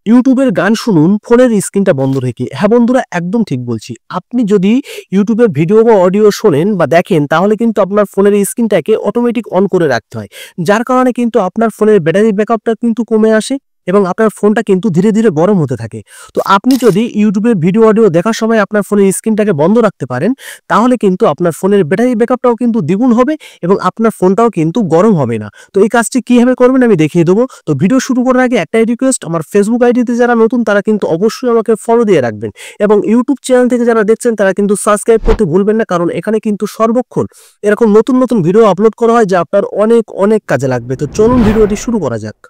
ইউটিউবের গান শুনুন ফোনের স্ক্রিনটা বন্ধ রেখে। হ্যাঁ বন্ধুরা, একদম ঠিক বলছি। আপনি যদি ইউটিউবের ভিডিও বা অডিও শোনেন বা দেখেন, তাহলে কিন্তু আপনার ফোনের স্ক্রিনটাকে অটোমেটিক অন করে রাখতে হয়। যার কারণে কিন্তু আপনার ফোনের ব্যাটারি ব্যাকআপটা কিন্তু কমে আসে এবং আপনার ফোনটা কিন্তু ধীরে ধীরে গরম হতে থাকে। তো আপনি যদি ইউটিউবের ভিডিও অডিও দেখার সময় আপনার ফোনের স্ক্রিনটাকে বন্ধ রাখতে পারেন, তাহলে কিন্তু আপনার ফোনের ব্যাটারি ব্যাকআপটাও কিন্তু দ্বিগুণ হবে এবং আপনার ফোনটাও কিন্তু গরম হবে না। তো এই কাজটি কিভাবে করবেন আমি দেখিয়ে দেবো। তো ভিডিও শুরু করার আগে একটাই রিকোয়েস্ট, আমার ফেসবুক আইডিতে যারা নতুন তারা কিন্তু অবশ্যই আমাকে ফলো দিয়ে রাখবেন এবং ইউটিউব চ্যানেল থেকে যারা দেখছেন তারা কিন্তু সাবস্ক্রাইব করতে ভুলবেন না, কারণ এখানে কিন্তু সর্বক্ষণ এরকম নতুন নতুন ভিডিও আপলোড করা হয় যা আপনার অনেক অনেক কাজে লাগবে। তো চলুন ভিডিওটি শুরু করা যাক।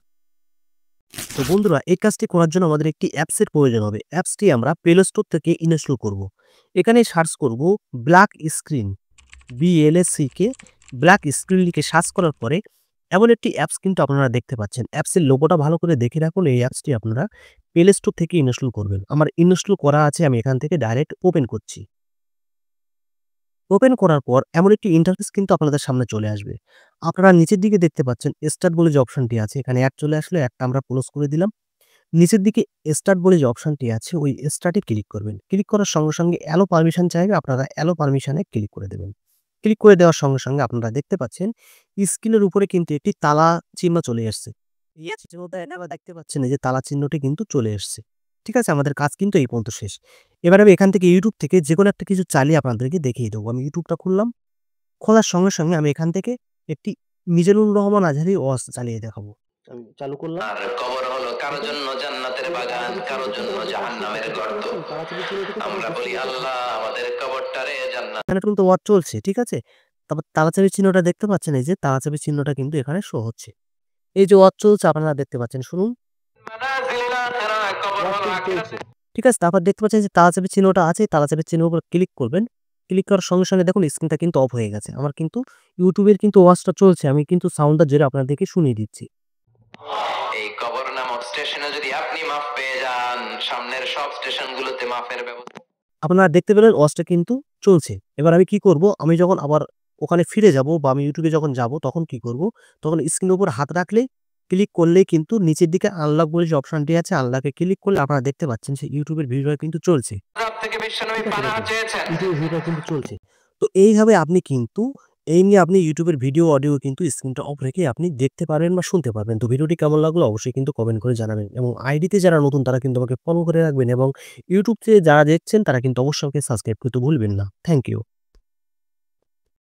তো বন্ধুরা, এই কাজটি করার জন্য আমাদের একটি অ্যাপসের প্রয়োজন হবে। অ্যাপসটি আমরা প্লে স্টোর থেকে ইনস্টল করব। এখানে সার্চ করব black screen, BLACK, black screen লিখে সার্চ করার পরে এমন একটি অ্যাপস কিন্তু আপনারা দেখতে পাচ্ছেন। অ্যাপসের লোগোটা ভালো করে দেখে রাখুন। এই অ্যাপসটি আপনারা প্লে স্টোর থেকে ইনস্টল করবেন। আমার ইনস্টল করা আছে, আমি এখান থেকে ডাইরেক্ট ওপেন করছি। ওপেন করার পর এমন একটি ইন্টারফেস কিন্তু আপনাদের সামনে চলে আসবে। আপনারা নিচের দিকে দেখতে পাচ্ছেন স্টার্ট বলে যে অপশনটি আছে, এখানে অ্যাড চলে আসলে একটা আমরা ক্লোজ করে দিলাম। নিচের দিকে স্টার্ট বলে যে অপশনটি আছে ওই স্টার্টে ক্লিক করবেন। ক্লিক করার সঙ্গে সঙ্গে অ্যালো পারমিশন চাইবে, আপনারা অ্যালো পারমিশনে ক্লিক করে দেবেন। ক্লিক করে দেওয়ার সঙ্গে সঙ্গে আপনারা দেখতে পাচ্ছেন স্ক্রিনের উপরে কিন্তু একটি তালা চিহ্ন চলে এসছে। দেখতে পাচ্ছেন এই যে তালা চিহ্নটি কিন্তু চলে এসছে। ঠিক আছে, আমাদের কাজ কিন্তু এই পর্যন্ত শেষ। এবার আমি এখান থেকে ইউটিউব থেকে যেকোনো একটা কিছু চালিয়ে আপনাদেরকে দেখিয়ে দেবো। আমি ইউটিউবটা খুললাম। খোলার সঙ্গে সঙ্গে আমি এখান থেকে একটি মিজানুর রহমান আজহারী ওয়াজ চালিয়ে দেখাবো। আমি চালু করলাম। আর কবর হলো কারো জন্য জান্নাতের বাগান, কারো জন্য জাহান্নামের গর্ত। আমরা বলি আল্লাহ আমাদের কবরটারে জান্নাত। এখানে কিন্তু ওয়াচ চলছে, ঠিক আছে? তারপর তালাচাবির চিহ্নটা দেখতে পাচ্ছেন, এই যে তালাচাবির চিহ্নটা কিন্তু এখানে শো হচ্ছে। এই যে ওয়াচ চলছে আপনারা দেখতে পাচ্ছেন, শুনুন। ঠিক আছে, তারপর দেখতে পাচ্ছেন যে তালাচাবির চিহ্নটা আছে, তালাচাবির চিহ্নের উপর ক্লিক করবেন। ক্লিক করার সঙ্গে সঙ্গে দেখুন স্ক্রিনটা কিন্তু অফ হয়ে গেছে। আমার কিন্তু ইউটিউবের কিন্তু ওয়াচটা চলছে, আমি কিন্তু সাউন্ডটা জোরে আপনাদেরকে শুনিয়ে দিচ্ছি। এই কবর নামক স্টেশনে যদি আপনি মাফ পেয়ে যান, সামনের সব স্টেশনগুলোতে মাফের ব্যবস্থা। আপনারা দেখতে পেলেন ওয়াচটা কিন্তু চলছে। এবার আমি কি করব, আমি যখন আবার ওখানে ফিরে যাব বা আমি ইউটিউবে যখন যাব তখন কি করব, তখন স্ক্রিনের উপর হাত রাখলে ক্লিক করলেই কিন্তু নিচের দিকে আনলক বলে যে অপশনটি আছে, আনলকে ক্লিক করলে আপনারা দেখতে পাচ্ছেন যে ইউটিউবের ভিডিওটা কিন্তু চলছে। রব থেকে বিশ্বনবী পানাহ চেয়েছেন। ইউটিউবের ভিডিওটা কিন্তু চলছে। তো এইভাবে আপনি কিন্তু এই নিয়ে আপনি ইউটিউবের ভিডিও অডিও কিন্তু স্ক্রিনটা অফ রেখে আপনি দেখতে পারবেন বা শুনতে পারবেন। তো ভিডিওটি কেমন লাগলো অবশ্যই কিন্তু কমেন্ট করে জানাবেন এবং আইডিতে যারা নতুন তারা কিন্তু আমাকে ফলো করে রাখবেন এবং ইউটিউব থেকে যারা দেখছেন তারা কিন্তু অবশ্যই আমাকে সাবস্ক্রাইব করতে ভুলবেন না। Thank you.